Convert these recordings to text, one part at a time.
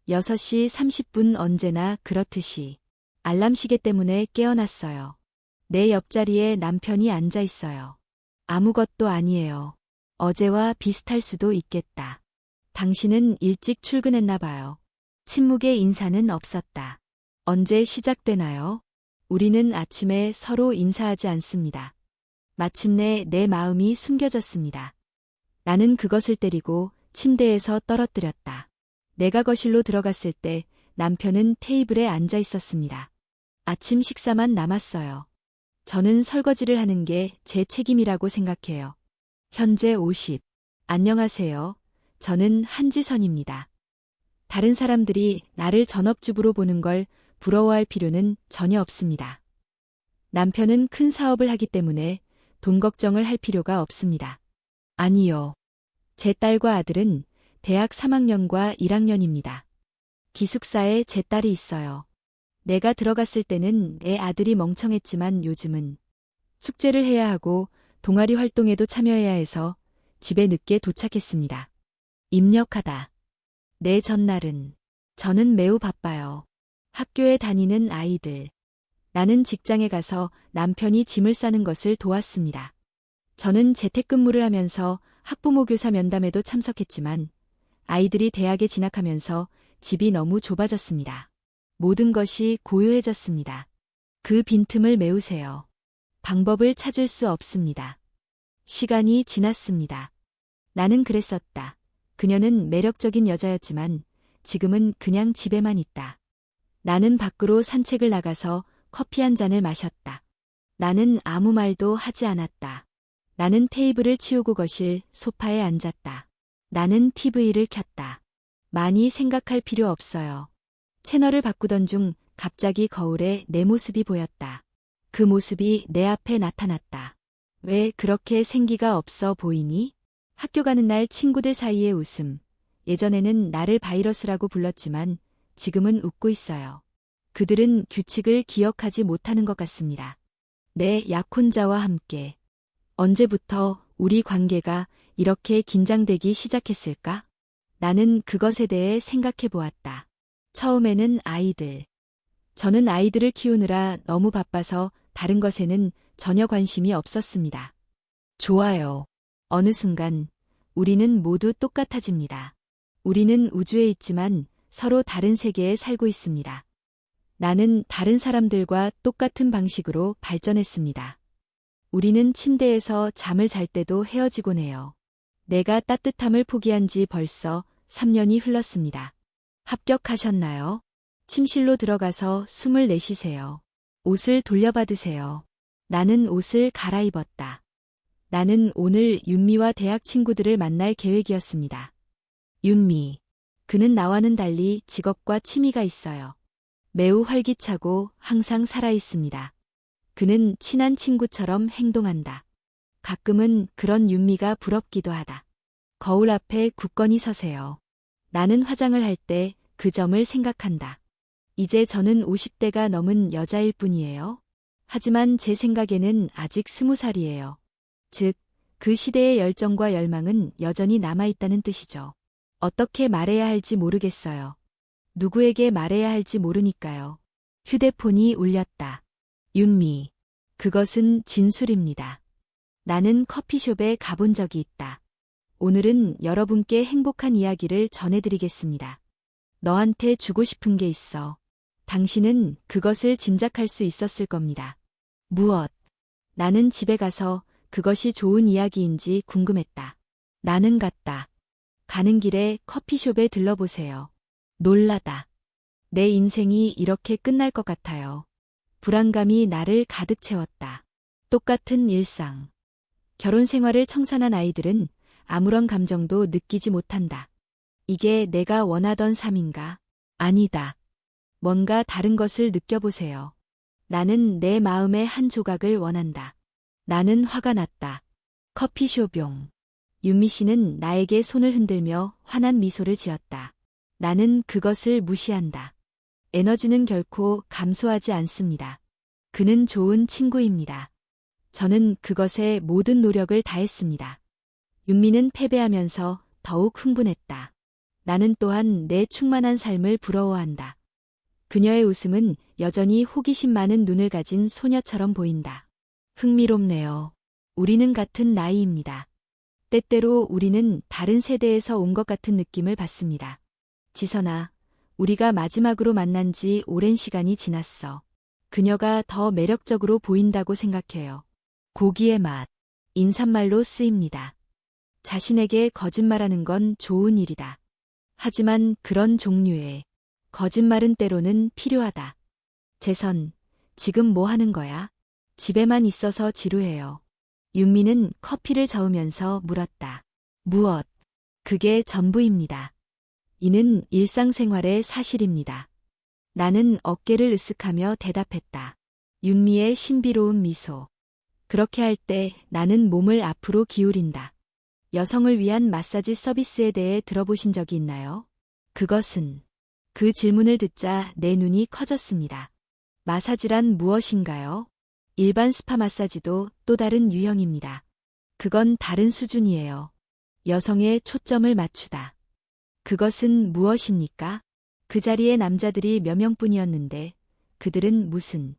6시 30분 언제나 그렇듯이 알람 시계 때문에 깨어났어요. 내 옆자리에 남편이 앉아 있어요. 아무것도 아니에요. 어제와 비슷할 수도 있겠다. 당신은 일찍 출근했나 봐요. 침묵의 인사는 없었다. 언제 시작되나요? 우리는 아침에 서로 인사하지 않습니다. 마침내 내 마음이 숨겨졌습니다. 나는 그것을 때리고 침대에서 떨어뜨렸다. 내가 거실로 들어갔을 때 남편은 테이블에 앉아 있었습니다. 아침 식사만 남았어요. 저는 설거지를 하는 게 제 책임이라고 생각해요. 현재 50. 안녕하세요. 저는 한지선입니다. 다른 사람들이 나를 전업주부로 보는 걸 부러워할 필요는 전혀 없습니다. 남편은 큰 사업을 하기 때문에 돈 걱정을 할 필요가 없습니다. 아니요. 제 딸과 아들은 대학 3학년과 1학년입니다. 기숙사에 제 딸이 있어요. 내가 들어갔을 때는 애 아들이 멍청했지만 요즘은 숙제를 해야 하고 동아리 활동에도 참여해야 해서 집에 늦게 도착했습니다. 입력하다. 내 전날은 저는 매우 바빠요. 학교에 다니는 아이들. 나는 직장에 가서 남편이 짐을 싸는 것을 도왔습니다. 저는 재택근무를 하면서 학부모 교사 면담에도 참석했지만 아이들이 대학에 진학하면서 집이 너무 좁아졌습니다. 모든 것이 고요해졌습니다. 그 빈틈을 메우세요. 방법을 찾을 수 없습니다. 시간이 지났습니다. 나는 그랬었다. 그녀는 매력적인 여자였지만 지금은 그냥 집에만 있다. 나는 밖으로 산책을 나가서 커피 한 잔을 마셨다. 나는 아무 말도 하지 않았다. 나는 테이블을 치우고 거실 소파에 앉았다. 나는 TV를 켰다. 많이 생각할 필요 없어요. 채널을 바꾸던 중 갑자기 거울에 내 모습이 보였다. 그 모습이 내 앞에 나타났다. 왜 그렇게 생기가 없어 보이니? 학교 가는 날 친구들 사이의 웃음. 예전에는 나를 바이러스라고 불렀지만 지금은 웃고 있어요. 그들은 규칙을 기억하지 못하는 것 같습니다. 내 약혼자와 함께. 언제부터 우리 관계가 이렇게 긴장되기 시작했을까? 나는 그것에 대해 생각해 보았다. 처음에는 아이들. 저는 아이들을 키우느라 너무 바빠서 다른 것에는 전혀 관심이 없었습니다. 좋아요. 어느 순간 우리는 모두 똑같아집니다. 우리는 우주에 있지만 서로 다른 세계에 살고 있습니다. 나는 다른 사람들과 똑같은 방식으로 발전했습니다. 우리는 침대에서 잠을 잘 때도 헤어지곤 해요. 내가 따뜻함을 포기한 지 벌써 3년이 흘렀습니다. 합격하셨나요? 침실로 들어가서 숨을 내쉬세요. 옷을 돌려받으세요. 나는 옷을 갈아입었다. 나는 오늘 윤미와 대학 친구들을 만날 계획이었습니다. 윤미. 그는 나와는 달리 직업과 취미가 있어요. 매우 활기차고 항상 살아있습니다. 그는 친한 친구처럼 행동한다. 가끔은 그런 윤미가 부럽기도 하다. 거울 앞에 굳건히 서세요. 나는 화장을 할 때 그 점을 생각한다. 이제 저는 50대가 넘은 여자일 뿐이에요. 하지만 제 생각에는 아직 20살이에요. 즉, 그 시대의 열정과 열망은 여전히 남아있다는 뜻이죠. 어떻게 말해야 할지 모르겠어요. 누구에게 말해야 할지 모르니까요. 휴대폰이 울렸다. 윤미. 그것은 진술입니다. 나는 커피숍에 가본 적이 있다. 오늘은 여러분께 행복한 이야기를 전해드리겠습니다. 너한테 주고 싶은 게 있어. 당신은 그것을 짐작할 수 있었을 겁니다. 무엇? 나는 집에 가서 그것이 좋은 이야기인지 궁금했다. 나는 갔다. 가는 길에 커피숍에 들러보세요. 놀라다. 내 인생이 이렇게 끝날 것 같아요. 불안감이 나를 가득 채웠다. 똑같은 일상. 결혼 생활을 청산한 아이들은 아무런 감정도 느끼지 못한다. 이게 내가 원하던 삶인가? 아니다. 뭔가 다른 것을 느껴보세요. 나는 내 마음의 한 조각을 원한다. 나는 화가 났다. 커피숍용. 윤미 씨는 나에게 손을 흔들며 환한 미소를 지었다. 나는 그것을 무시한다. 에너지는 결코 감소하지 않습니다. 그는 좋은 친구입니다. 저는 그것에 모든 노력을 다했습니다. 윤미는 패배하면서 더욱 흥분했다. 나는 또한 내 충만한 삶을 부러워한다. 그녀의 웃음은 여전히 호기심 많은 눈을 가진 소녀처럼 보인다. 흥미롭네요. 우리는 같은 나이입니다. 때때로 우리는 다른 세대에서 온 것 같은 느낌을 받습니다. 지선아, 우리가 마지막으로 만난 지 오랜 시간이 지났어. 그녀가 더 매력적으로 보인다고 생각해요. 고기의 맛, 인사말로 쓰입니다. 자신에게 거짓말하는 건 좋은 일이다. 하지만 그런 종류의 거짓말은 때로는 필요하다. 재선, 지금 뭐 하는 거야? 집에만 있어서 지루해요. 윤미는 커피를 저으면서 물었다. 무엇? 그게 전부입니다. 이는 일상생활의 사실입니다. 나는 어깨를 으쓱하며 대답했다. 윤미의 신비로운 미소. 그렇게 할 때 나는 몸을 앞으로 기울인다. 여성을 위한 마사지 서비스에 대해 들어보신 적이 있나요? 그것은 그 질문을 듣자 내 눈이 커졌습니다. 마사지란 무엇인가요? 일반 스파 마사지도 또 다른 유형입니다. 그건 다른 수준이에요. 여성의 초점을 맞추다. 그것은 무엇입니까? 그 자리에 남자들이 몇 명뿐이었는데 그들은 무슨?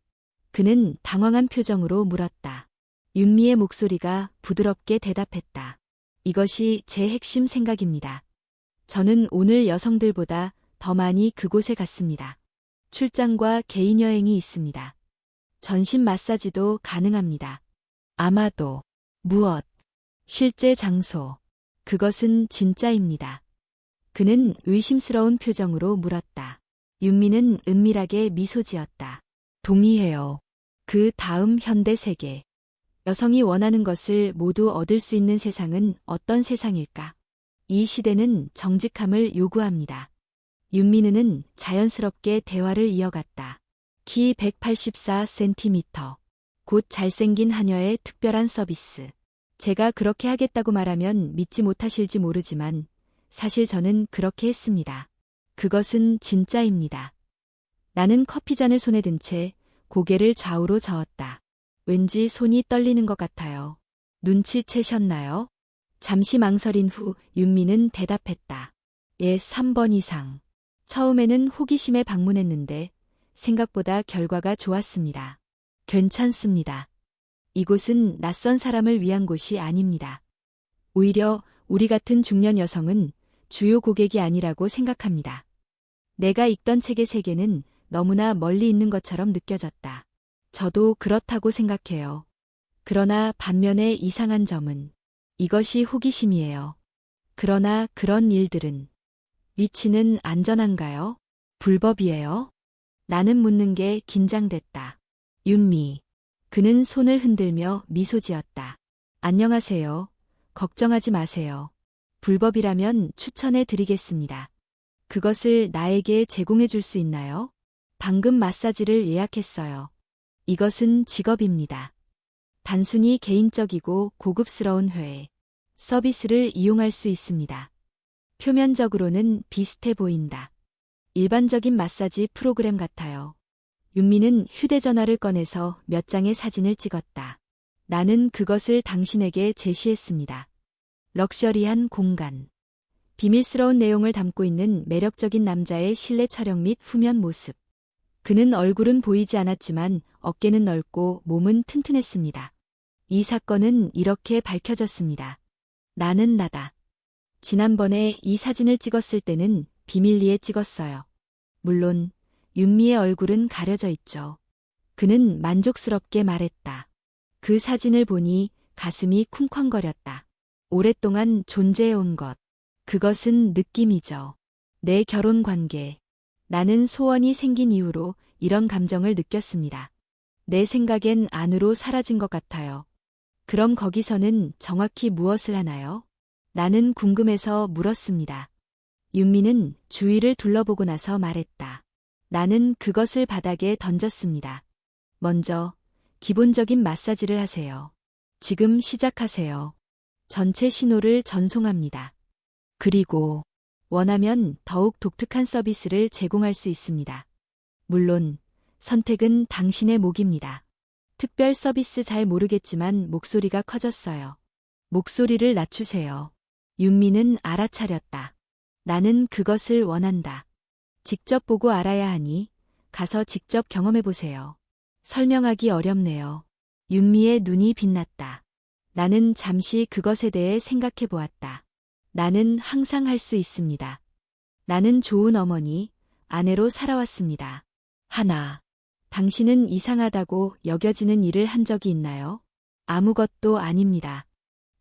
그는 당황한 표정으로 물었다. 윤미의 목소리가 부드럽게 대답했다. 이것이 제 핵심 생각입니다. 저는 오늘 여성들보다 더 많이 그곳에 갔습니다. 출장과 개인 여행이 있습니다. 전신 마사지도 가능합니다. 아마도 무엇? 실제 장소. 그것은 진짜입니다. 그는 의심스러운 표정으로 물었다. 윤미는 은밀하게 미소 지었다. 동의해요. 그 다음 현대 세계. 여성이 원하는 것을 모두 얻을 수 있는 세상은 어떤 세상일까? 이 시대는 정직함을 요구합니다. 윤미는 자연스럽게 대화를 이어갔다. 키 184cm. 곧 잘생긴 하녀의 특별한 서비스. 제가 그렇게 하겠다고 말하면 믿지 못하실지 모르지만 사실 저는 그렇게 했습니다. 그것은 진짜입니다. 나는 커피잔을 손에 든 채 고개를 좌우로 저었다. 왠지 손이 떨리는 것 같아요. 눈치채셨나요? 잠시 망설인 후 윤미는 대답했다. 예, 3번 이상. 처음에는 호기심에 방문했는데 생각보다 결과가 좋았습니다. 괜찮습니다. 이곳은 낯선 사람을 위한 곳이 아닙니다. 오히려 우리 같은 중년 여성은 주요 고객이 아니라고 생각합니다. 내가 읽던 책의 세계는 너무나 멀리 있는 것처럼 느껴졌다. 저도 그렇다고 생각해요. 그러나 반면에 이상한 점은 이것이 호기심이에요. 그러나 그런 일들은 위치는 안전한가요? 불법이에요? 나는 묻는 게 긴장됐다. 윤미. 그는 손을 흔들며 미소 지었다. 안녕하세요. 걱정하지 마세요. 불법이라면 추천해 드리겠습니다. 그것을 나에게 제공해 줄 수 있나요? 방금 마사지를 예약했어요. 이것은 직업입니다. 단순히 개인적이고 고급스러운 회의, 서비스를 이용할 수 있습니다. 표면적으로는 비슷해 보인다. 일반적인 마사지 프로그램 같아요. 윤미는 휴대전화를 꺼내서 몇 장의 사진을 찍었다. 나는 그것을 당신에게 제시했습니다. 럭셔리한 공간. 비밀스러운 내용을 담고 있는 매력적인 남자의 실내 촬영 및 후면 모습. 그는 얼굴은 보이지 않았지만 어깨는 넓고 몸은 튼튼했습니다. 이 사건은 이렇게 밝혀졌습니다. 나는 나다. 지난번에 이 사진을 찍었을 때는 비밀리에 찍었어요. 물론 윤미의 얼굴은 가려져 있죠. 그는 만족스럽게 말했다. 그 사진을 보니 가슴이 쿵쾅거렸다. 오랫동안 존재해온 것. 그것은 느낌이죠. 내 결혼 관계. 나는 소원이 생긴 이후로 이런 감정을 느꼈습니다. 내 생각엔 안으로 사라진 것 같아요. 그럼 거기서는 정확히 무엇을 하나요? 나는 궁금해서 물었습니다. 윤미는 주위를 둘러보고 나서 말했다. 나는 그것을 바닥에 던졌습니다. 먼저 기본적인 마사지를 하세요. 지금 시작하세요. 전체 신호를 전송합니다. 그리고 원하면 더욱 독특한 서비스를 제공할 수 있습니다. 물론 선택은 당신의 몫입니다. 특별 서비스 잘 모르겠지만 목소리가 커졌어요. 목소리를 낮추세요. 윤미는 알아차렸다. 나는 그것을 원한다. 직접 보고 알아야 하니 가서 직접 경험해 보세요. 설명하기 어렵네요. 윤미의 눈이 빛났다. 나는 잠시 그것에 대해 생각해 보았다. 나는 항상 할 수 있습니다. 나는 좋은 어머니, 아내로 살아왔습니다. 하나. 당신은 이상하다고 여겨지는 일을 한 적이 있나요? 아무것도 아닙니다.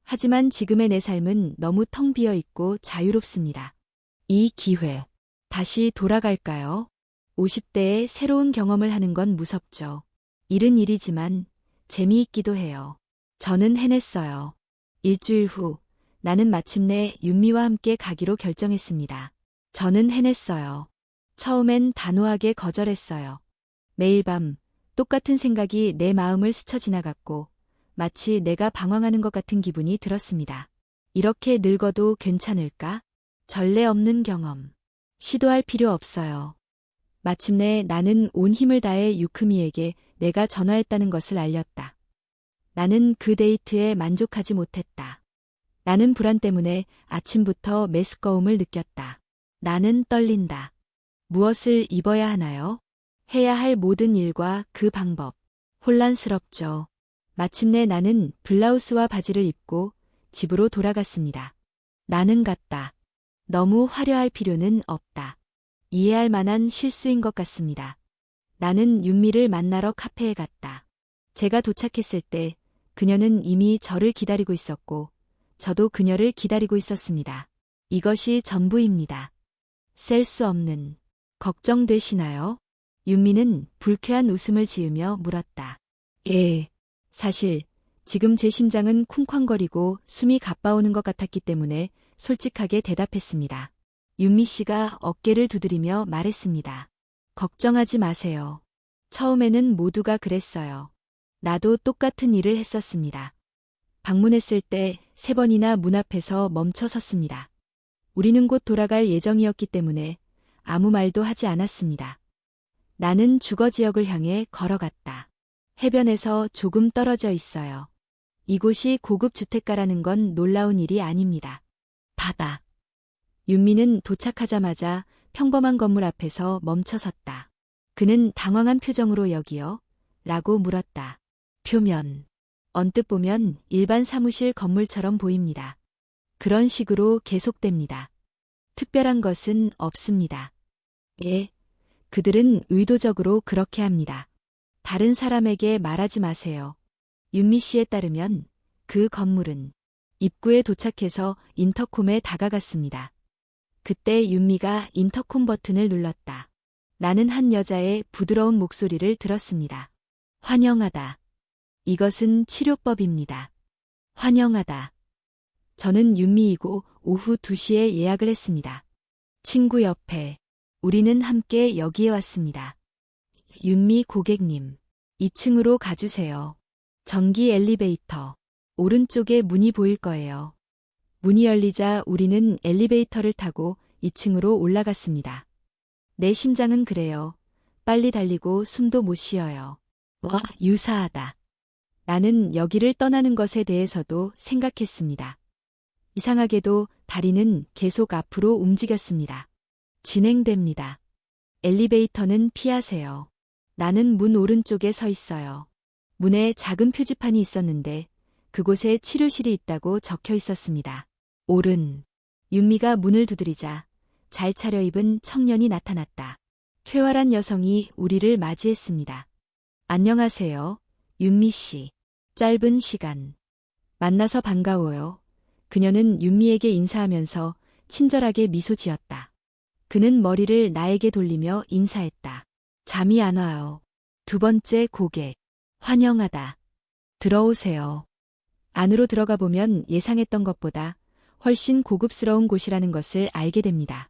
하지만 지금의 내 삶은 너무 텅 비어 있고 자유롭습니다. 이 기회. 다시 돌아갈까요? 50대에 새로운 경험을 하는 건 무섭죠. 일은 일이지만 재미있기도 해요. 저는 해냈어요. 일주일 후 나는 마침내 윤미와 함께 가기로 결정했습니다. 저는 해냈어요. 처음엔 단호하게 거절했어요. 매일 밤 똑같은 생각이 내 마음을 스쳐 지나갔고 마치 내가 방황하는 것 같은 기분이 들었습니다. 이렇게 늙어도 괜찮을까? 전례 없는 경험. 시도할 필요 없어요. 마침내 나는 온 힘을 다해 유크미에게 내가 전화했다는 것을 알렸다. 나는 그 데이트에 만족하지 못했다. 나는 불안 때문에 아침부터 메스꺼움을 느꼈다. 나는 떨린다. 무엇을 입어야 하나요? 해야 할 모든 일과 그 방법. 혼란스럽죠. 마침내 나는 블라우스와 바지를 입고 집으로 돌아갔습니다. 나는 갔다. 너무 화려할 필요는 없다. 이해할 만한 실수인 것 같습니다. 나는 윤미를 만나러 카페에 갔다. 제가 도착했을 때 그녀는 이미 저를 기다리고 있었고 저도 그녀를 기다리고 있었습니다. 이것이 전부입니다. 셀 수 없는. 걱정되시나요? 윤미는 불쾌한 웃음을 지으며 물었다. 예. 사실 지금 제 심장은 쿵쾅거리고 숨이 가빠오는 것 같았기 때문에 솔직하게 대답했습니다. 윤미 씨가 어깨를 두드리며 말했습니다. 걱정하지 마세요. 처음에는 모두가 그랬어요. 나도 똑같은 일을 했었습니다. 방문했을 때 3번이나 문 앞에서 멈춰 섰습니다. 우리는 곧 돌아갈 예정이었기 때문에 아무 말도 하지 않았습니다. 나는 주거 지역을 향해 걸어갔다. 해변에서 조금 떨어져 있어요. 이곳이 고급 주택가라는 건 놀라운 일이 아닙니다. 바다. 윤미는 도착하자마자 평범한 건물 앞에서 멈춰 섰다. 그는 당황한 표정으로 여기요? 라고 물었다. 표면. 언뜻 보면 일반 사무실 건물처럼 보입니다. 그런 식으로 계속됩니다. 특별한 것은 없습니다. 예. 그들은 의도적으로 그렇게 합니다. 다른 사람에게 말하지 마세요. 윤미 씨에 따르면 그 건물은 입구에 도착해서 인터콤에 다가갔습니다. 그때 윤미가 인터콤 버튼을 눌렀다. 나는 한 여자의 부드러운 목소리를 들었습니다. 환영하다. 이것은 치료법입니다. 환영하다. 저는 윤미이고 오후 2시에 예약을 했습니다. 친구 옆에. 우리는 함께 여기에 왔습니다. 윤미 고객님. 2층으로 가주세요. 전기 엘리베이터. 오른쪽에 문이 보일 거예요. 문이 열리자 우리는 엘리베이터를 타고 2층으로 올라갔습니다. 내 심장은 그래요. 빨리 달리고 숨도 못 쉬어요. 와, 유사하다. 나는 여기를 떠나는 것에 대해서도 생각했습니다. 이상하게도 다리는 계속 앞으로 움직였습니다. 진행됩니다. 엘리베이터는 피하세요. 나는 문 오른쪽에 서 있어요. 문에 작은 표지판이 있었는데 그곳에 치료실이 있다고 적혀 있었습니다. 오른. 윤미가 문을 두드리자 잘 차려입은 청년이 나타났다. 쾌활한 여성이 우리를 맞이했습니다. 안녕하세요, 윤미 씨. 짧은 시간. 만나서 반가워요. 그녀는 윤미에게 인사하면서 친절하게 미소 지었다. 그는 머리를 나에게 돌리며 인사했다. 잠이 안 와요. 2번째 고객. 환영하다. 들어오세요. 안으로 들어가 보면 예상했던 것보다 훨씬 고급스러운 곳이라는 것을 알게 됩니다.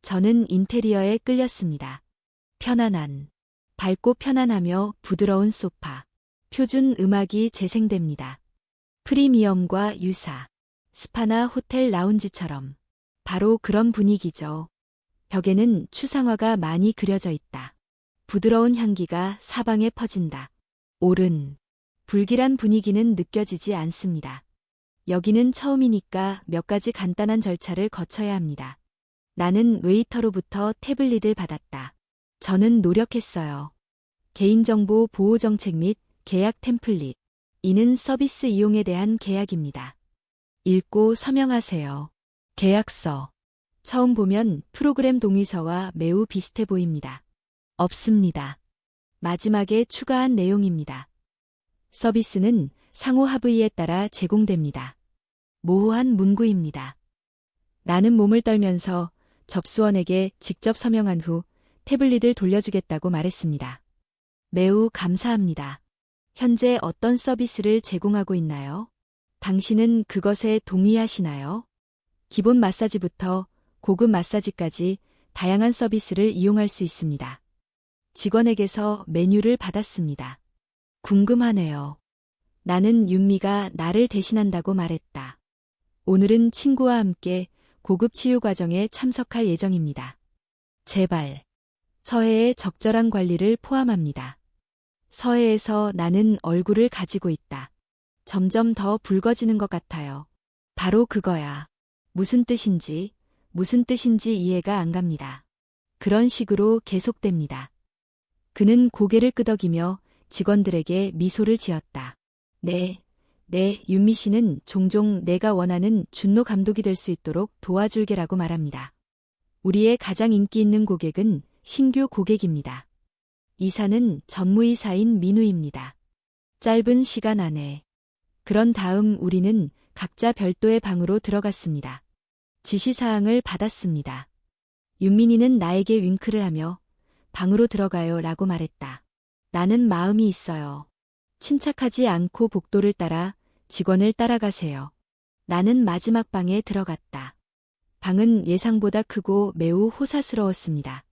저는 인테리어에 끌렸습니다. 편안한, 밝고 편안하며 부드러운 소파. 표준 음악이 재생됩니다. 프리미엄과 유사. 스파나 호텔 라운지처럼. 바로 그런 분위기죠. 벽에는 추상화가 많이 그려져 있다. 부드러운 향기가 사방에 퍼진다. 오른. 불길한 분위기는 느껴지지 않습니다. 여기는 처음이니까 몇 가지 간단한 절차를 거쳐야 합니다. 나는 웨이터로부터 태블릿을 받았다. 저는 노력했어요. 개인정보 보호 정책 및 계약 템플릿. 이는 서비스 이용에 대한 계약입니다. 읽고 서명하세요. 계약서. 처음 보면 프로그램 동의서와 매우 비슷해 보입니다. 없습니다. 마지막에 추가한 내용입니다. 서비스는 상호 합의에 따라 제공됩니다. 모호한 문구입니다. 나는 몸을 떨면서 접수원에게 직접 서명한 후 태블릿을 돌려주겠다고 말했습니다. 매우 감사합니다. 현재 어떤 서비스를 제공하고 있나요? 당신은 그것에 동의하시나요? 기본 마사지부터 고급 마사지까지 다양한 서비스를 이용할 수 있습니다. 직원에게서 메뉴를 받았습니다. 궁금하네요. 나는 윤미가 나를 대신한다고 말했다. 오늘은 친구와 함께 고급 치유 과정에 참석할 예정입니다. 제발. 서해의 적절한 관리를 포함합니다. 서해에서 나는 얼굴을 가지고 있다. 점점 더 붉어지는 것 같아요. 바로 그거야. 무슨 뜻인지 이해가 안 갑니다. 그런 식으로 계속됩니다. 그는 고개를 끄덕이며 직원들에게 미소를 지었다. 네, 윤미 씨는 종종 내가 원하는 준노 감독이 될 수 있도록 도와줄게라고 말합니다. 우리의 가장 인기 있는 고객은 신규 고객입니다. 이사는 전무이사인 민우입니다. 짧은 시간 안에. 그런 다음 우리는 각자 별도의 방으로 들어갔습니다. 지시사항을 받았습니다. 윤민이는 나에게 윙크를 하며 방으로 들어가요 라고 말했다. 나는 마음이 있어요. 침착하지 않고 복도를 따라 직원을 따라가세요. 나는 마지막 방에 들어갔다. 방은 예상보다 크고 매우 호사스러웠습니다.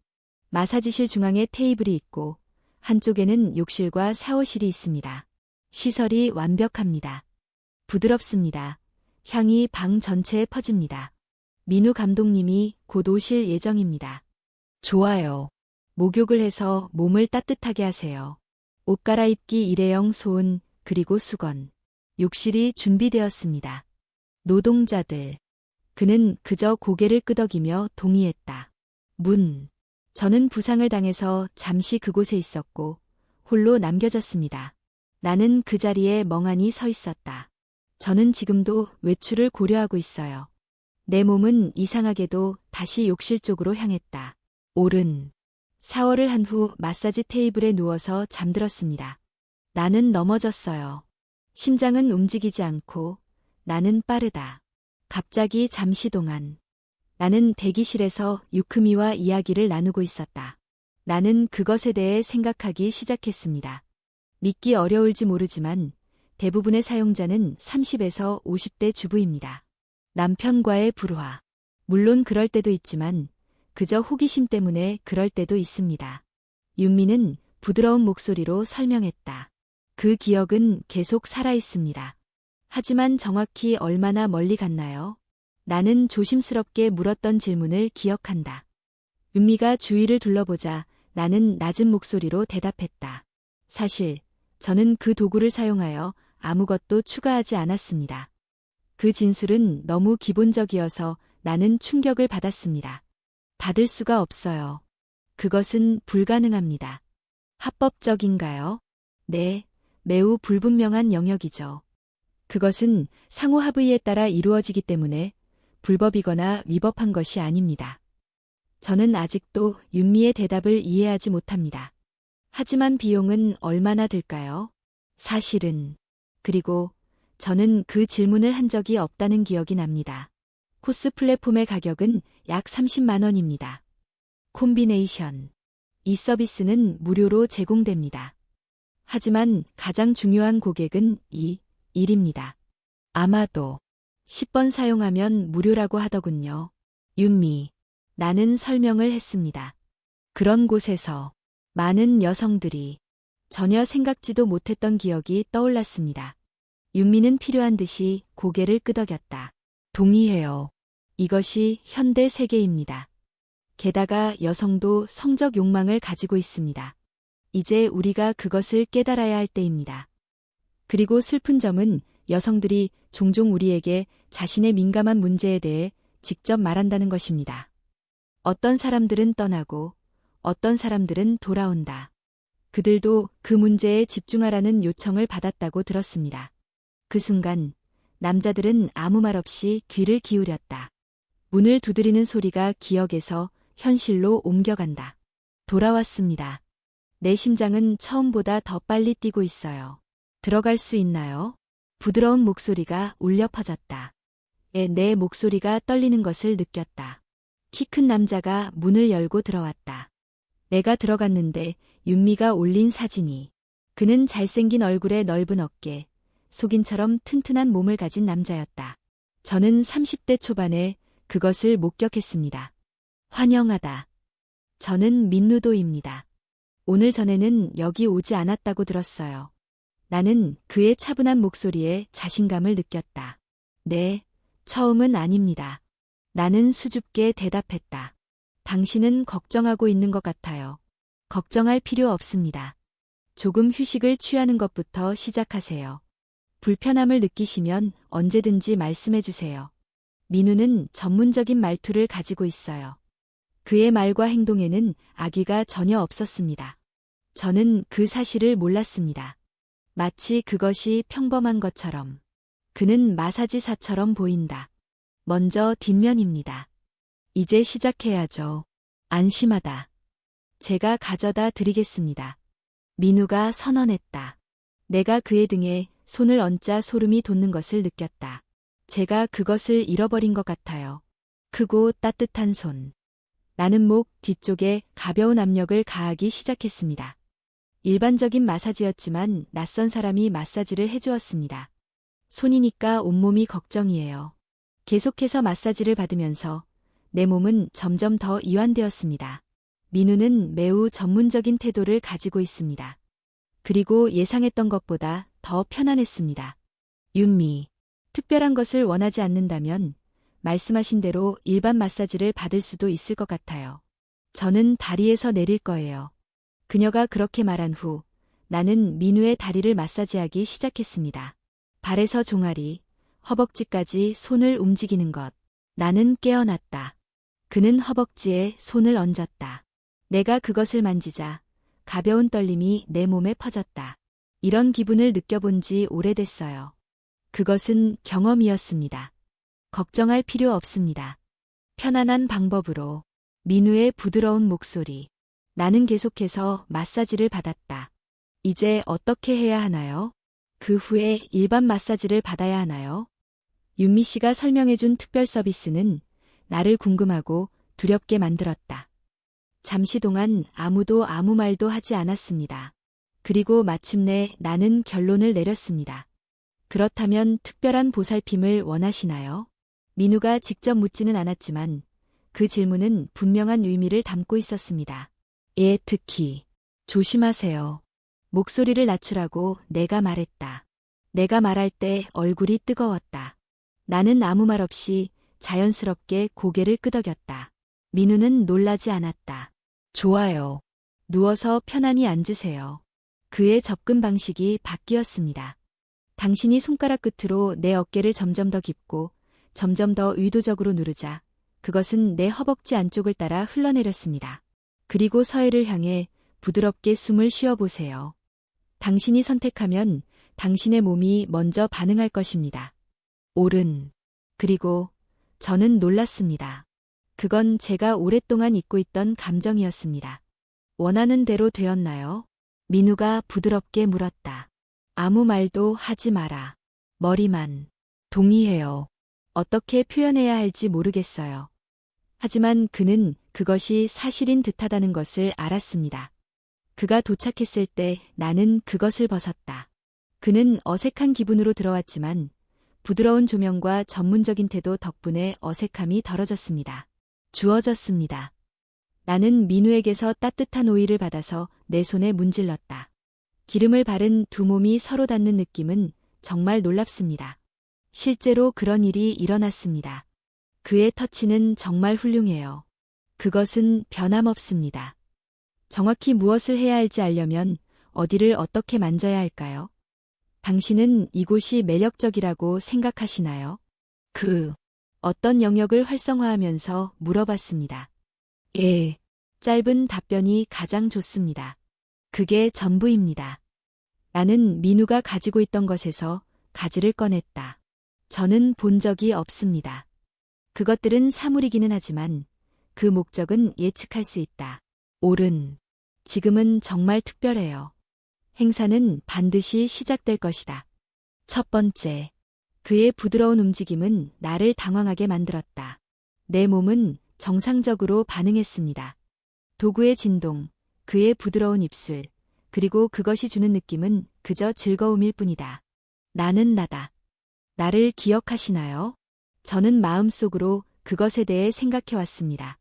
마사지실 중앙에 테이블이 있고 한쪽에는 욕실과 샤워실이 있습니다. 시설이 완벽합니다. 부드럽습니다. 향이 방 전체에 퍼집니다. 민우 감독님이 곧 오실 예정입니다. 좋아요. 목욕을 해서 몸을 따뜻하게 하세요. 옷 갈아입기 일회용 소은 그리고 수건. 욕실이 준비되었습니다. 노동자들. 그는 그저 고개를 끄덕이며 동의했다. 문. 저는 부상을 당해서 잠시 그곳에 있었고 홀로 남겨졌습니다. 나는 그 자리에 멍하니 서 있었다. 저는 지금도 외출을 고려하고 있어요. 내 몸은 이상하게도 다시 욕실 쪽으로 향했다. 오른. 샤워를 한 후 마사지 테이블에 누워서 잠들었습니다. 나는 넘어졌어요. 심장은 움직이지 않고 나는 빠르다. 갑자기 잠시 동안 나는 대기실에서 유크미와 이야기를 나누고 있었다. 나는 그것에 대해 생각하기 시작했습니다. 믿기 어려울지 모르지만 대부분의 사용자는 30에서 50대 주부입니다. 남편과의 불화. 물론 그럴 때도 있지만 그저 호기심 때문에 그럴 때도 있습니다. 윤미는 부드러운 목소리로 설명했다. 그 기억은 계속 살아있습니다. 하지만 정확히 얼마나 멀리 갔나요? 나는 조심스럽게 물었던 질문을 기억한다. 윤미가 주위를 둘러보자 나는 낮은 목소리로 대답했다. 사실 저는 그 도구를 사용하여 아무것도 추가하지 않았습니다. 그 진술은 너무 기본적이어서 나는 충격을 받았습니다. 받을 수가 없어요. 그것은 불가능합니다. 합법적인가요? 네, 매우 불분명한 영역이죠. 그것은 상호 합의에 따라 이루어지기 때문에 불법이거나 위법한 것이 아닙니다. 저는 아직도 윤미의 대답을 이해하지 못합니다. 하지만 비용은 얼마나 들까요? 사실은. 그리고 저는 그 질문을 한 적이 없다는 기억이 납니다. 코스 플랫폼의 가격은 약 30만 원입니다. 콤비네이션. 이 서비스는 무료로 제공됩니다. 하지만 가장 중요한 고객은 이 일입니다. 아마도 10번 사용하면 무료라고 하더군요. 윤미. 나는 설명을 했습니다. 그런 곳에서 많은 여성들이 전혀 생각지도 못했던 기억이 떠올랐습니다. 윤미는 필요한 듯이 고개를 끄덕였다. 동의해요. 이것이 현대 세계입니다. 게다가 여성도 성적 욕망을 가지고 있습니다. 이제 우리가 그것을 깨달아야 할 때입니다. 그리고 슬픈 점은 여성들이 종종 우리에게 자신의 민감한 문제에 대해 직접 말한다는 것입니다. 어떤 사람들은 떠나고 어떤 사람들은 돌아온다. 그들도 그 문제에 집중하라는 요청을 받았다고 들었습니다. 그 순간 남자들은 아무 말 없이 귀를 기울였다. 문을 두드리는 소리가 기억에서 현실로 옮겨간다. 돌아왔습니다. 내 심장은 처음보다 더 빨리 뛰고 있어요. 들어갈 수 있나요? 부드러운 목소리가 울려 퍼졌다. 내 목소리가 떨리는 것을 느꼈다. 키 큰 남자가 문을 열고 들어왔다. 내가 들어갔는데 윤미가 올린 사진이. 그는 잘생긴 얼굴에 넓은 어깨, 속인처럼 튼튼한 몸을 가진 남자였다. 저는 30대 초반에 그것을 목격했습니다. 환영하다. 저는 민누도입니다. 오늘 전에는 여기 오지 않았다고 들었어요. 나는 그의 차분한 목소리에 자신감을 느꼈다. 네, 처음은 아닙니다. 나는 수줍게 대답했다. 당신은 걱정하고 있는 것 같아요. 걱정할 필요 없습니다. 조금 휴식을 취하는 것부터 시작하세요. 불편함을 느끼시면 언제든지 말씀해 주세요. 민우는 전문적인 말투를 가지고 있어요. 그의 말과 행동에는 악의가 전혀 없었습니다. 저는 그 사실을 몰랐습니다. 마치 그것이 평범한 것처럼. 그는 마사지사처럼 보인다. 먼저 뒷면입니다. 이제 시작해야죠. 안심하다. 제가 가져다 드리겠습니다. 민우가 선언했다. 내가 그의 등에 손을 얹자 소름이 돋는 것을 느꼈다. 제가 그것을 잃어버린 것 같아요. 크고 따뜻한 손. 나는 목 뒤쪽에 가벼운 압력을 가하기 시작했습니다. 일반적인 마사지였지만 낯선 사람이 마사지를 해주었습니다. 손이니까 온몸이 걱정이에요. 계속해서 마사지를 받으면서 내 몸은 점점 더 이완되었습니다. 민우는 매우 전문적인 태도를 가지고 있습니다. 그리고 예상했던 것보다 더 편안했습니다. 윤미, 특별한 것을 원하지 않는다면 말씀하신 대로 일반 마사지를 받을 수도 있을 것 같아요. 저는 다리에서 내릴 거예요. 그녀가 그렇게 말한 후 나는 민우의 다리를 마사지하기 시작했습니다. 발에서 종아리, 허벅지까지 손을 움직이는 것. 나는 깨어났다. 그는 허벅지에 손을 얹었다. 내가 그것을 만지자 가벼운 떨림이 내 몸에 퍼졌다. 이런 기분을 느껴본 지 오래됐어요. 그것은 경험이었습니다. 걱정할 필요 없습니다. 편안한 방법으로. 민우의 부드러운 목소리. 나는 계속해서 마사지를 받았다. 이제 어떻게 해야 하나요? 그 후에 일반 마사지를 받아야 하나요? 윤미 씨가 설명해준 특별 서비스는 나를 궁금하고 두렵게 만들었다. 잠시 동안 아무도 아무 말도 하지 않았습니다. 그리고 마침내 나는 결론을 내렸습니다. 그렇다면 특별한 보살핌을 원하시나요? 민우가 직접 묻지는 않았지만 그 질문은 분명한 의미를 담고 있었습니다. 예, 특히. 조심하세요. 목소리를 낮추라고 내가 말했다. 내가 말할 때 얼굴이 뜨거웠다. 나는 아무 말 없이 자연스럽게 고개를 끄덕였다. 민우는 놀라지 않았다. 좋아요. 누워서 편안히 앉으세요. 그의 접근 방식이 바뀌었습니다. 당신이 손가락 끝으로 내 어깨를 점점 더 깊고 점점 더 의도적으로 누르자 그것은 내 허벅지 안쪽을 따라 흘러내렸습니다. 그리고 서해를 향해 부드럽게 숨을 쉬어보세요. 당신이 선택하면 당신의 몸이 먼저 반응할 것입니다. 옳은. 그리고 저는 놀랐습니다. 그건 제가 오랫동안 잊고 있던 감정이었습니다. 원하는 대로 되었나요? 민우가 부드럽게 물었다. 아무 말도 하지 마라. 머리만. 동의해요. 어떻게 표현해야 할지 모르겠어요. 하지만 그는 그것이 사실인 듯하다는 것을 알았습니다. 그가 도착했을 때 나는 그것을 벗었다. 그는 어색한 기분으로 들어왔지만 부드러운 조명과 전문적인 태도 덕분에 어색함이 덜어졌습니다. 주어졌습니다. 나는 민우에게서 따뜻한 오일을 받아서 내 손에 문질렀다. 기름을 바른 두 몸이 서로 닿는 느낌은 정말 놀랍습니다. 실제로 그런 일이 일어났습니다. 그의 터치는 정말 훌륭해요. 그것은 변함없습니다. 정확히 무엇을 해야 할지 알려면 어디를 어떻게 만져야 할까요? 당신은 이곳이 매력적이라고 생각하시나요? 어떤 영역을 활성화하면서 물어봤습니다. 예. 짧은 답변이 가장 좋습니다. 그게 전부입니다. 나는 민우가 가지고 있던 것에서 가지를 꺼냈다. 저는 본 적이 없습니다. 그것들은 사물이기는 하지만 그 목적은 예측할 수 있다. 옳은. 지금은 정말 특별해요. 행사는 반드시 시작될 것이다. 첫 번째. 그의 부드러운 움직임은 나를 당황하게 만들었다. 내 몸은 정상적으로 반응했습니다. 도구의 진동, 그의 부드러운 입술, 그리고 그것이 주는 느낌은 그저 즐거움일 뿐이다. 나는 나다. 나를 기억하시나요? 저는 마음속으로 그것에 대해 생각해왔습니다.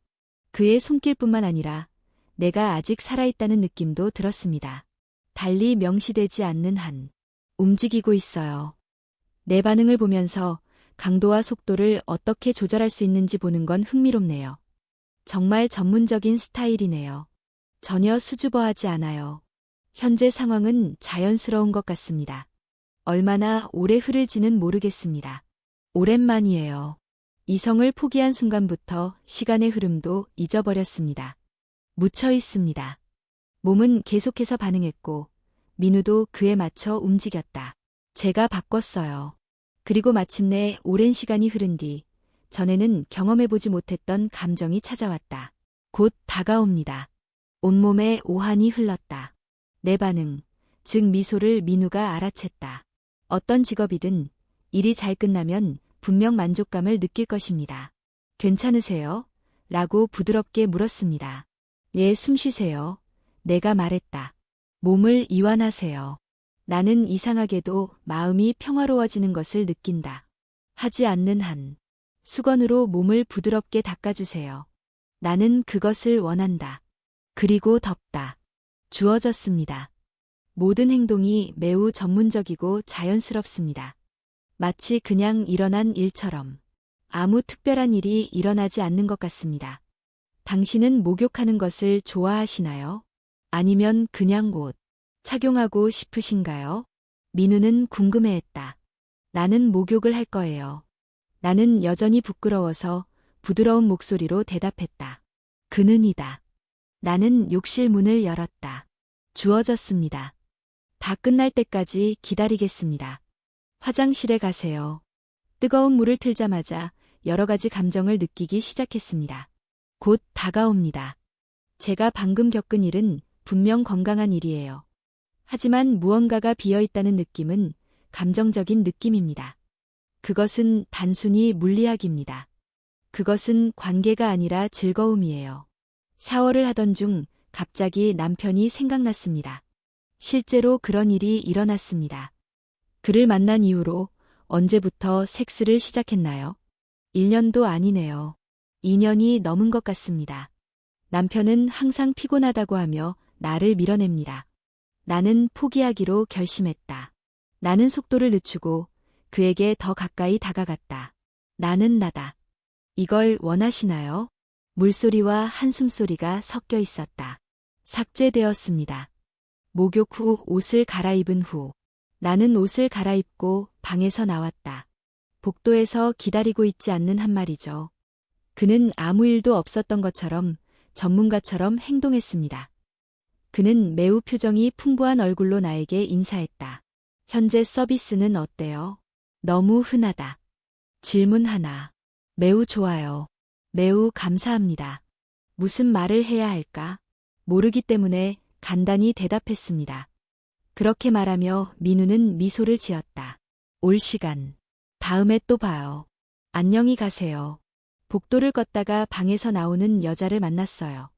그의 손길뿐만 아니라 내가 아직 살아있다는 느낌도 들었습니다. 달리 명시되지 않는 한 움직이고 있어요. 내 반응을 보면서 강도와 속도를 어떻게 조절할 수 있는지 보는 건 흥미롭네요. 정말 전문적인 스타일이네요. 전혀 수줍어하지 않아요. 현재 상황은 자연스러운 것 같습니다. 얼마나 오래 흐를지는 모르겠습니다. 오랜만이에요. 이성을 포기한 순간부터 시간의 흐름도 잊어버렸습니다. 묻혀 있습니다. 몸은 계속해서 반응했고 민우도 그에 맞춰 움직였다. 제가 바꿨어요. 그리고 마침내 오랜 시간이 흐른 뒤 전에는 경험해보지 못했던 감정이 찾아왔다. 곧 다가옵니다. 온몸에 오한이 흘렀다. 내 반응, 즉 미소를 민우가 알아챘다. 어떤 직업이든 일이 잘 끝나면 분명 만족감을 느낄 것입니다. 괜찮으세요? 라고 부드럽게 물었습니다. 예, 숨 쉬세요. 내가 말했다. 몸을 이완하세요. 나는 이상하게도 마음이 평화로워지는 것을 느낀다. 하지 않는 한 수건으로 몸을 부드럽게 닦아주세요. 나는 그것을 원한다. 그리고 덮다. 주어졌습니다. 모든 행동이 매우 전문적이고 자연스럽습니다. 마치 그냥 일어난 일처럼. 아무 특별한 일이 일어나지 않는 것 같습니다. 당신은 목욕하는 것을 좋아하시나요? 아니면 그냥 옷 착용하고 싶으신가요? 민우는 궁금해했다. 나는 목욕을 할 거예요. 나는 여전히 부끄러워서 부드러운 목소리로 대답했다. 그는 이다. 나는 욕실 문을 열었다. 주어졌습니다. 다 끝날 때까지 기다리겠습니다. 화장실에 가세요. 뜨거운 물을 틀자마자 여러 가지 감정을 느끼기 시작했습니다. 곧 다가옵니다. 제가 방금 겪은 일은 분명 건강한 일이에요. 하지만 무언가가 비어있다는 느낌은 감정적인 느낌입니다. 그것은 단순히 물리학입니다. 그것은 관계가 아니라 즐거움이에요. 샤워를 하던 중 갑자기 남편이 생각났습니다. 실제로 그런 일이 일어났습니다. 그를 만난 이후로 언제부터 섹스를 시작했나요? 1년도 아니네요. 2년이 넘은 것 같습니다. 남편은 항상 피곤하다고 하며 나를 밀어냅니다. 나는 포기하기로 결심했다. 나는 속도를 늦추고 그에게 더 가까이 다가갔다. 나는 나다. 이걸 원하시나요? 물소리와 한숨소리가 섞여 있었다. 삭제되었습니다. 목욕 후 옷을 갈아입은 후 나는 옷을 갈아입고 방에서 나왔다. 복도에서 기다리고 있지 않는 한 말이죠. 그는 아무 일도 없었던 것처럼 전문가처럼 행동했습니다. 그는 매우 표정이 풍부한 얼굴로 나에게 인사했다. 현재 서비스는 어때요? 너무 흔하다. 질문 하나. 매우 좋아요. 매우 감사합니다. 무슨 말을 해야 할까? 모르기 때문에 간단히 대답했습니다. 그렇게 말하며 민우는 미소를 지었다. 올 시간. 다음에 또 봐요. 안녕히 가세요. 복도를 걷다가 방에서 나오는 여자를 만났어요.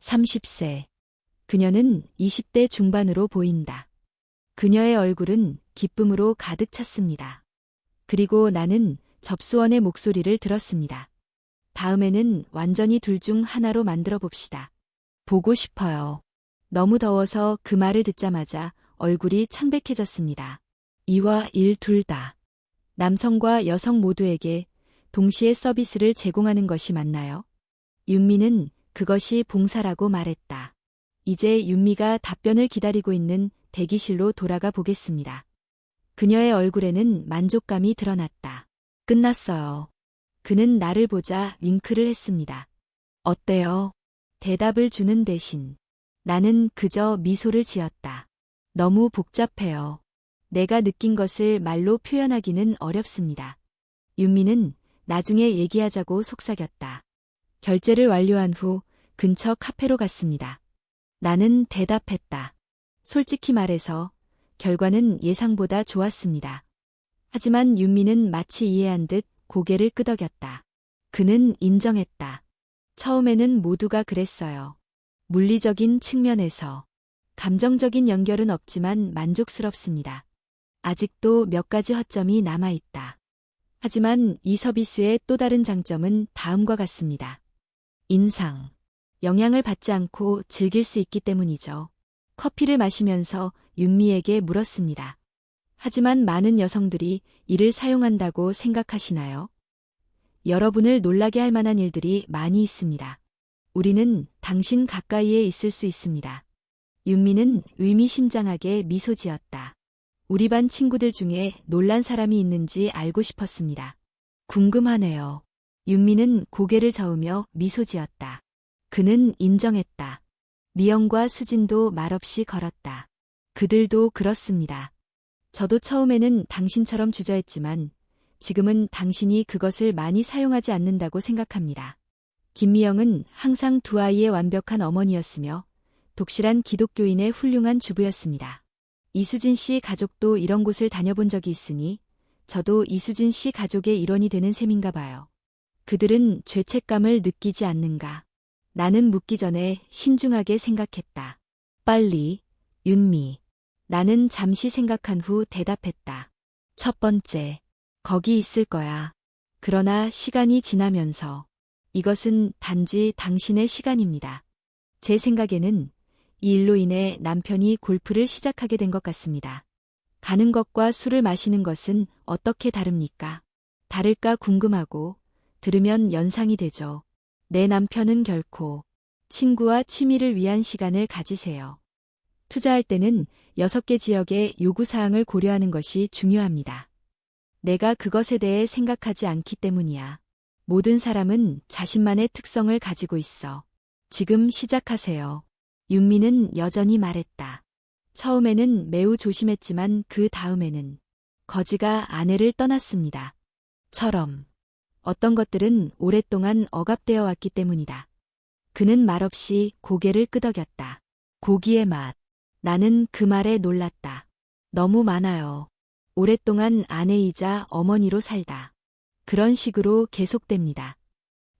30세. 그녀는 20대 중반으로 보인다. 그녀의 얼굴은 기쁨으로 가득 찼습니다. 그리고 나는 접수원의 목소리를 들었습니다. 다음에는 완전히 둘 중 하나로 만들어 봅시다. 보고 싶어요. 너무 더워서 그 말을 듣자마자 얼굴이 창백해졌습니다. 2와 1 둘 다. 남성과 여성 모두에게 동시에 서비스를 제공하는 것이 맞나요? 윤미는 그것이 봉사라고 말했다. 이제 윤미가 답변을 기다리고 있는 대기실로 돌아가 보겠습니다. 그녀의 얼굴에는 만족감이 드러났다. 끝났어요. 그는 나를 보자 윙크를 했습니다. 어때요? 대답을 주는 대신 나는 그저 미소를 지었다. 너무 복잡해요. 내가 느낀 것을 말로 표현하기는 어렵습니다. 윤미는 나중에 얘기하자고 속삭였다. 결제를 완료한 후 근처 카페로 갔습니다. 나는 대답했다. 솔직히 말해서 결과는 예상보다 좋았습니다. 하지만 윤미는 마치 이해한 듯 고개를 끄덕였다. 그는 인정했다. 처음에는 모두가 그랬어요. 물리적인 측면에서. 감정적인 연결은 없지만 만족스럽습니다. 아직도 몇 가지 허점이 남아있다. 하지만 이 서비스의 또 다른 장점은 다음과 같습니다. 인상. 영향을 받지 않고 즐길 수 있기 때문이죠. 커피를 마시면서 윤미에게 물었습니다. 하지만 많은 여성들이 이를 사용한다고 생각하시나요? 여러분을 놀라게 할 만한 일들이 많이 있습니다. 우리는 당신 가까이에 있을 수 있습니다. 윤미는 의미심장하게 미소 지었다. 우리 반 친구들 중에 놀란 사람이 있는지 알고 싶었습니다. 궁금하네요. 윤미는 고개를 저으며 미소 지었다. 그는 인정했다. 미영과 수진도 말없이 걸었다. 그들도 그렇습니다. 저도 처음에는 당신처럼 주저했지만 지금은 당신이 그것을 많이 사용하지 않는다고 생각합니다. 김미영은 항상 두 아이의 완벽한 어머니였으며 독실한 기독교인의 훌륭한 주부였습니다. 이수진 씨 가족도 이런 곳을 다녀본 적이 있으니 저도 이수진 씨 가족의 일원이 되는 셈인가 봐요. 그들은 죄책감을 느끼지 않는가? 나는 묻기 전에 신중하게 생각했다. 빨리, 윤미. 나는 잠시 생각한 후 대답했다. 첫 번째, 거기 있을 거야. 그러나 시간이 지나면서 이것은 단지 당신의 시간입니다. 제 생각에는 이 일로 인해 남편이 골프를 시작하게 된 것 같습니다. 가는 것과 술을 마시는 것은 어떻게 다릅니까? 다를까 궁금하고 들으면 연상이 되죠. 내 남편은 결코 친구와 취미를 위한 시간을 가지세요. 투자할 때는 6개 지역의 요구사항을 고려하는 것이 중요합니다. 내가 그것에 대해 생각하지 않기 때문이야. 모든 사람은 자신만의 특성을 가지고 있어. 지금 시작하세요. 윤미는 여전히 말했다. 처음에는 매우 조심했지만 그 다음에는 거지가 아내를 떠났습니다. 처럼 어떤 것들은 오랫동안 억압되어 왔기 때문이다. 그는 말없이 고개를 끄덕였다. 고기의 맛. 나는 그 말에 놀랐다. 너무 많아요. 오랫동안 아내이자 어머니로 살다. 그런 식으로 계속됩니다.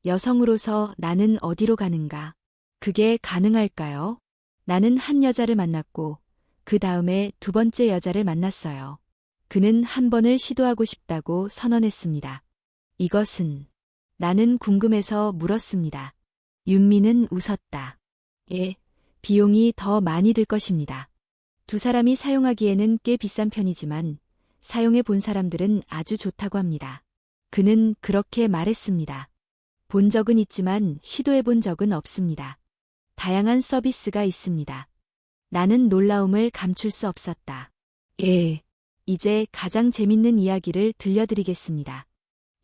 여성으로서 나는 어디로 가는가? 그게 가능할까요? 나는 한 여자를 만났고 그 다음에 두 번째 여자를 만났어요. 그는 한 번을 시도하고 싶다고 선언했습니다. 이것은 나는 궁금해서 물었습니다. 윤미는 웃었다. 예, 비용이 더 많이 들 것입니다. 두 사람이 사용하기에는 꽤 비싼 편이지만 사용해 본 사람들은 아주 좋다고 합니다. 그는 그렇게 말했습니다. 본 적은 있지만 시도해 본 적은 없습니다. 다양한 서비스가 있습니다. 나는 놀라움을 감출 수 없었다. 예, 이제 가장 재밌는 이야기를 들려드리겠습니다.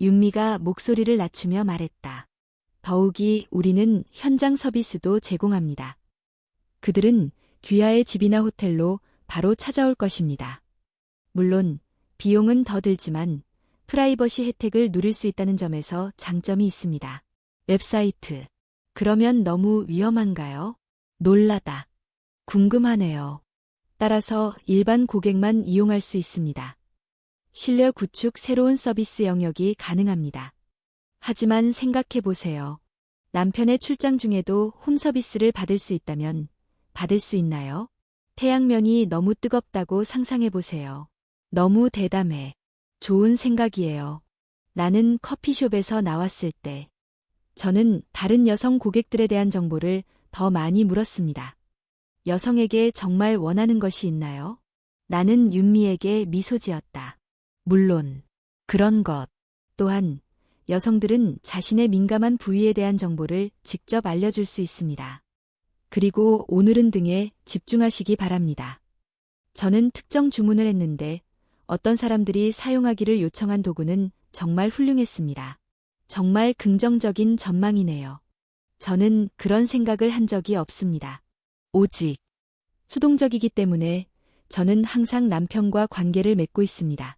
윤미가 목소리를 낮추며 말했다. 더욱이 우리는 현장 서비스도 제공합니다. 그들은 귀하의 집이나 호텔로 바로 찾아올 것입니다. 물론 비용은 더 들지만 프라이버시 혜택을 누릴 수 있다는 점에서 장점이 있습니다. 웹사이트. 그러면 너무 위험한가요? 놀라다. 궁금하네요. 따라서 일반 고객만 이용할 수 있습니다. 신뢰 구축 새로운 서비스 영역이 가능합니다. 하지만 생각해 보세요. 남편의 출장 중에도 홈 서비스를 받을 수 있다면 받을 수 있나요? 태양면이 너무 뜨겁다고 상상해 보세요. 너무 대담해. 좋은 생각이에요. 나는 커피숍에서 나왔을 때 저는 다른 여성 고객들에 대한 정보를 더 많이 물었습니다. 여성에게 정말 원하는 것이 있나요? 나는 윤미에게 미소 지었다. 물론 그런 것. 또한 여성들은 자신의 민감한 부위에 대한 정보를 직접 알려줄 수 있습니다. 그리고 오늘은 등에 집중하시기 바랍니다. 저는 특정 주문을 했는데 어떤 사람들이 사용하기를 요청한 도구는 정말 훌륭했습니다. 정말 긍정적인 전망이네요. 저는 그런 생각을 한 적이 없습니다. 오직 수동적이기 때문에 저는 항상 남편과 관계를 맺고 있습니다.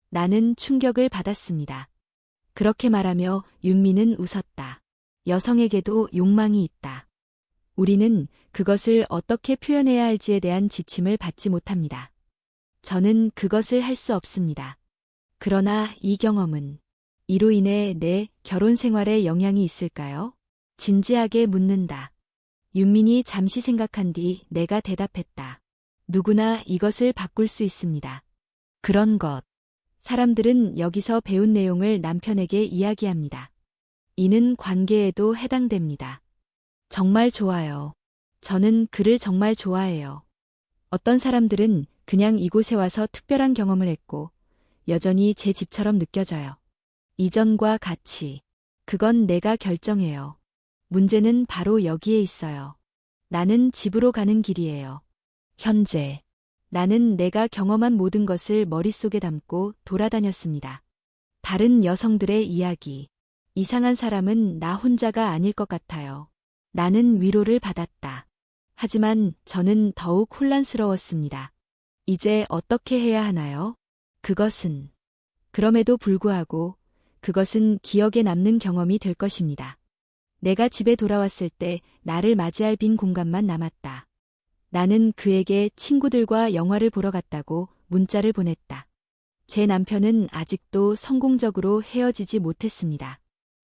나는 충격을 받았습니다. 그렇게 말하며 윤미는 웃었다. 여성에게도 욕망이 있다. 우리는 그것을 어떻게 표현해야 할지에 대한 지침을 받지 못합니다. 저는 그것을 할 수 없습니다. 그러나 이 경험은 이로 인해 내 결혼 생활에 영향이 있을까요? 진지하게 묻는다. 윤민이 잠시 생각한 뒤 내가 대답했다. 누구나 이것을 바꿀 수 있습니다. 그런 것. 사람들은 여기서 배운 내용을 남편에게 이야기합니다. 이는 관계에도 해당됩니다. 정말 좋아요. 저는 그를 정말 좋아해요. 어떤 사람들은 그냥 이곳에 와서 특별한 경험을 했고 여전히 제 집처럼 느껴져요. 이전과 같이. 그건 내가 결정해요. 문제는 바로 여기에 있어요. 나는 집으로 가는 길이에요. 현재. 나는 내가 경험한 모든 것을 머릿속에 담고 돌아다녔습니다. 다른 여성들의 이야기. 이상한 사람은 나 혼자가 아닐 것 같아요. 나는 위로를 받았다. 하지만 저는 더욱 혼란스러웠습니다. 이제 어떻게 해야 하나요? 그것은. 그럼에도 불구하고 그것은 기억에 남는 경험이 될 것입니다. 내가 집에 돌아왔을 때 나를 맞이할 빈 공간만 남았다. 나는 그에게 친구들과 영화를 보러 갔다고 문자를 보냈다. 제 남편은 아직도 성공적으로 헤어지지 못했습니다.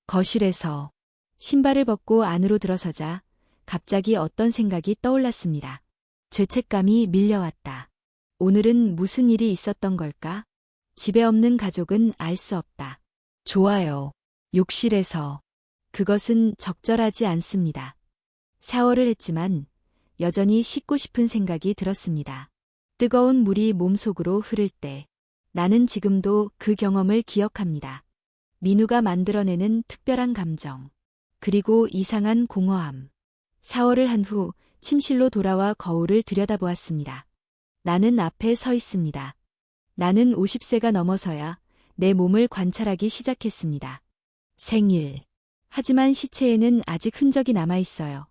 거실에서 신발을 벗고 안으로 들어서자 갑자기 어떤 생각이 떠올랐습니다. 죄책감이 밀려왔다. 오늘은 무슨 일이 있었던 걸까? 집에 없는 가족은 알 수 없다. 좋아요. 욕실에서. 그것은 적절하지 않습니다. 샤워를 했지만 여전히 씻고 싶은 생각이 들었습니다. 뜨거운 물이 몸속으로 흐를 때 나는 지금도 그 경험을 기억합니다. 민우가 만들어내는 특별한 감정. 그리고 이상한 공허함. 샤워를 한 후 침실로 돌아와 거울을 들여다보았습니다. 나는 앞에 서 있습니다. 나는 50세가 넘어서야 내 몸을 관찰하기 시작했습니다. 생일. 하지만 시체에는 아직 흔적이 남아있어요.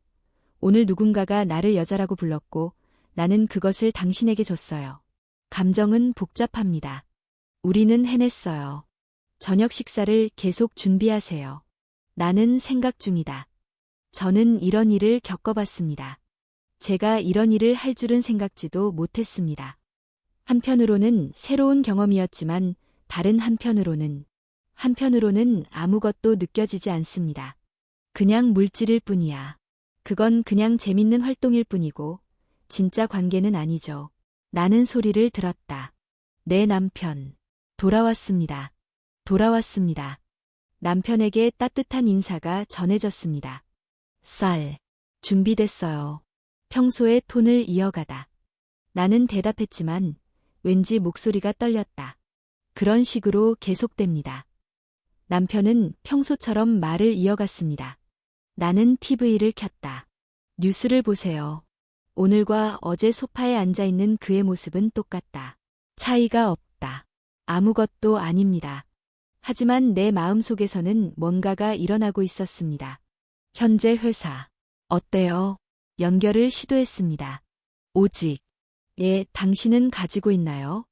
오늘 누군가가 나를 여자라고 불렀고 나는 그것을 당신에게 줬어요. 감정은 복잡합니다. 우리는 해냈어요. 저녁 식사를 계속 준비하세요. 나는 생각 중이다. 저는 이런 일을 겪어봤습니다. 제가 이런 일을 할 줄은 생각지도 못했습니다. 한편으로는 새로운 경험이었지만 다른 한편으로는 아무것도 느껴지지 않습니다. 그냥 물질일 뿐이야. 그건 그냥 재밌는 활동일 뿐이고 진짜 관계는 아니죠. 나는 소리를 들었다. 내 남편. 돌아왔습니다. 돌아왔습니다. 남편에게 따뜻한 인사가 전해졌습니다. 쌀. 준비됐어요. 평소의 톤을 이어가다. 나는 대답했지만 왠지 목소리가 떨렸다. 그런 식으로 계속됩니다. 남편은 평소처럼 말을 이어갔습니다. 나는 TV를 켰다. 뉴스를 보세요. 오늘과 어제 소파에 앉아있는 그의 모습은 똑같다. 차이가 없다. 아무것도 아닙니다. 하지만 내 마음속에서는 뭔가가 일어나고 있었습니다. 현재 회사. 어때요? 연결을 시도했습니다. 오직. 예, 당신은 가지고 있나요?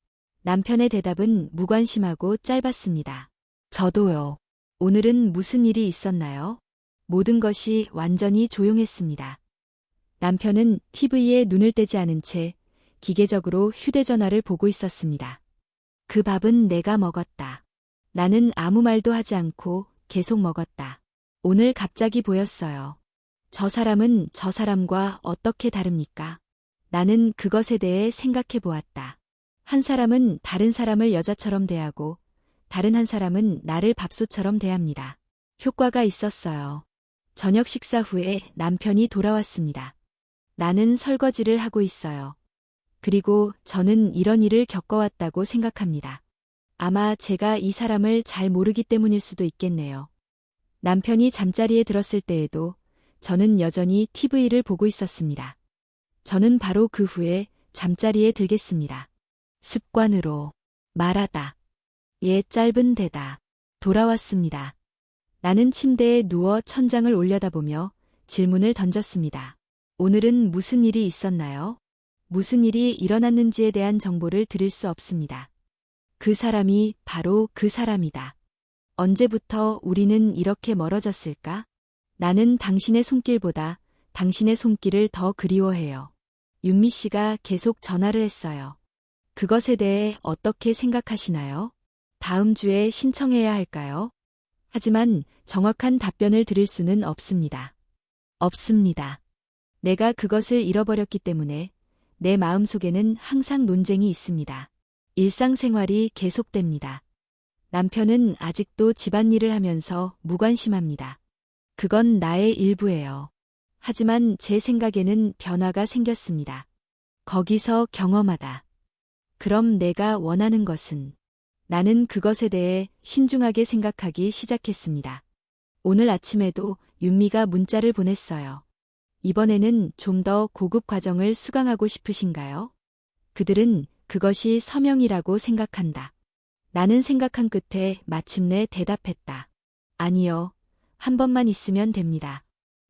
남편의 대답은 무관심하고 짧았습니다. 저도요. 오늘은 무슨 일이 있었나요? 모든 것이 완전히 조용했습니다. 남편은 TV에 눈을 떼지 않은 채 기계적으로 휴대전화를 보고 있었습니다. 그 밥은 내가 먹었다. 나는 아무 말도 하지 않고 계속 먹었다. 오늘 갑자기 보였어요. 저 사람은 저 사람과 어떻게 다릅니까? 나는 그것에 대해 생각해 보았다. 한 사람은 다른 사람을 여자처럼 대하고 다른 한 사람은 나를 밥솥처럼 대합니다. 효과가 있었어요. 저녁 식사 후에 남편이 돌아왔습니다. 나는 설거지를 하고 있어요. 그리고 저는 이런 일을 겪어왔다고 생각합니다. 아마 제가 이 사람을 잘 모르기 때문일 수도 있겠네요. 남편이 잠자리에 들었을 때에도 저는 여전히 TV를 보고 있었습니다. 저는 바로 그 후에 잠자리에 들겠습니다. 습관으로 말하다. 예, 짧은 대답. 돌아왔습니다. 나는 침대에 누워 천장을 올려다보며 질문을 던졌습니다. 오늘은 무슨 일이 있었나요? 무슨 일이 일어났는지에 대한 정보를 들을 수 없습니다. 그 사람이 바로 그 사람이다. 언제부터 우리는 이렇게 멀어졌을까? 나는 당신의 손길보다 당신의 손길을 더 그리워해요. 윤미 씨가 계속 전화를 했어요. 그것에 대해 어떻게 생각하시나요? 다음 주에 신청해야 할까요? 하지만 정확한 답변을 들을 수는 없습니다. 없습니다. 내가 그것을 잃어버렸기 때문에 내 마음속에는 항상 논쟁이 있습니다. 일상생활이 계속됩니다. 남편은 아직도 집안일을 하면서 무관심합니다. 그건 나의 일부예요. 하지만 제 생각에는 변화가 생겼습니다. 거기서 경험하다. 그럼 내가 원하는 것은? 나는 그것에 대해 신중하게 생각하기 시작했습니다. 오늘 아침에도 윤미가 문자를 보냈어요. 이번에는 좀 더 고급 과정을 수강하고 싶으신가요? 그들은 그것이 서명이라고 생각한다. 나는 생각한 끝에 마침내 대답했다. 아니요. 한 번만 있으면 됩니다.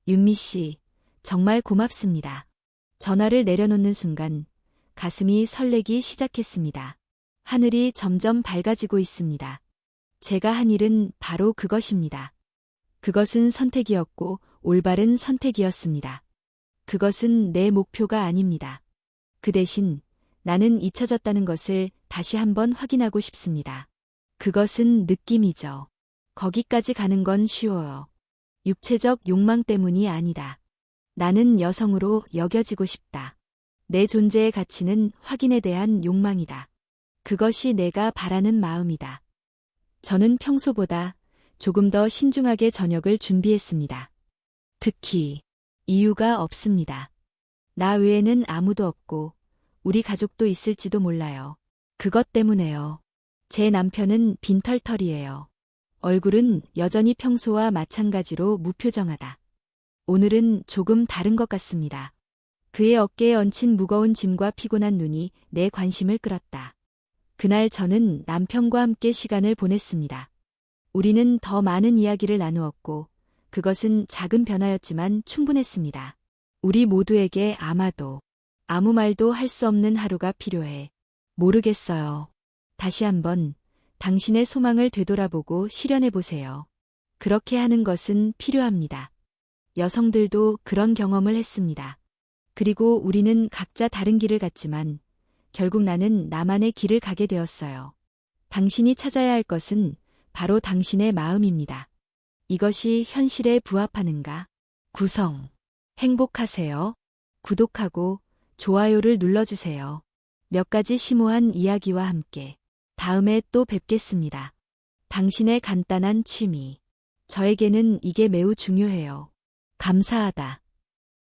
윤미 씨, 정말 고맙습니다. 전화를 내려놓는 순간 가슴이 설레기 시작했습니다. 하늘이 점점 밝아지고 있습니다. 제가 한 일은 바로 그것입니다. 그것은 선택이었고 올바른 선택이었습니다. 그것은 내 목표가 아닙니다. 그 대신 나는 잊혀졌다는 것을 다시 한번 확인하고 싶습니다. 그것은 느낌이죠. 거기까지 가는 건 쉬워요. 육체적 욕망 때문이 아니다. 나는 여성으로 여겨지고 싶다. 내 존재의 가치는 확인에 대한 욕망이다. 그것이 내가 바라는 마음이다. 저는 평소보다 조금 더 신중하게 저녁을 준비했습니다. 특히 이유가 없습니다. 나 외에는 아무도 없고 우리 가족도 있을지도 몰라요. 그것 때문에요. 제 남편은 빈털털이에요. 얼굴은 여전히 평소와 마찬가지로 무표정하다. 오늘은 조금 다른 것 같습니다. 그의 어깨에 얹힌 무거운 짐과 피곤한 눈이 내 관심을 끌었다. 그날 저는 남편과 함께 시간을 보냈습니다. 우리는 더 많은 이야기를 나누었고 그것은 작은 변화였지만 충분했습니다. 우리 모두에게 아마도 아무 말도 할 수 없는 하루가 필요해. 모르겠어요. 다시 한번 당신의 소망을 되돌아보고 실현해 보세요. 그렇게 하는 것은 필요합니다. 여성들도 그런 경험을 했습니다. 그리고 우리는 각자 다른 길을 갔지만 결국 나는 나만의 길을 가게 되었어요. 당신이 찾아야 할 것은 바로 당신의 마음입니다. 이것이 현실에 부합하는가? 구성. 행복하세요. 구독하고 좋아요를 눌러주세요. 몇 가지 심오한 이야기와 함께 다음에 또 뵙겠습니다. 당신의 간단한 취미. 저에게는 이게 매우 중요해요. 감사하다.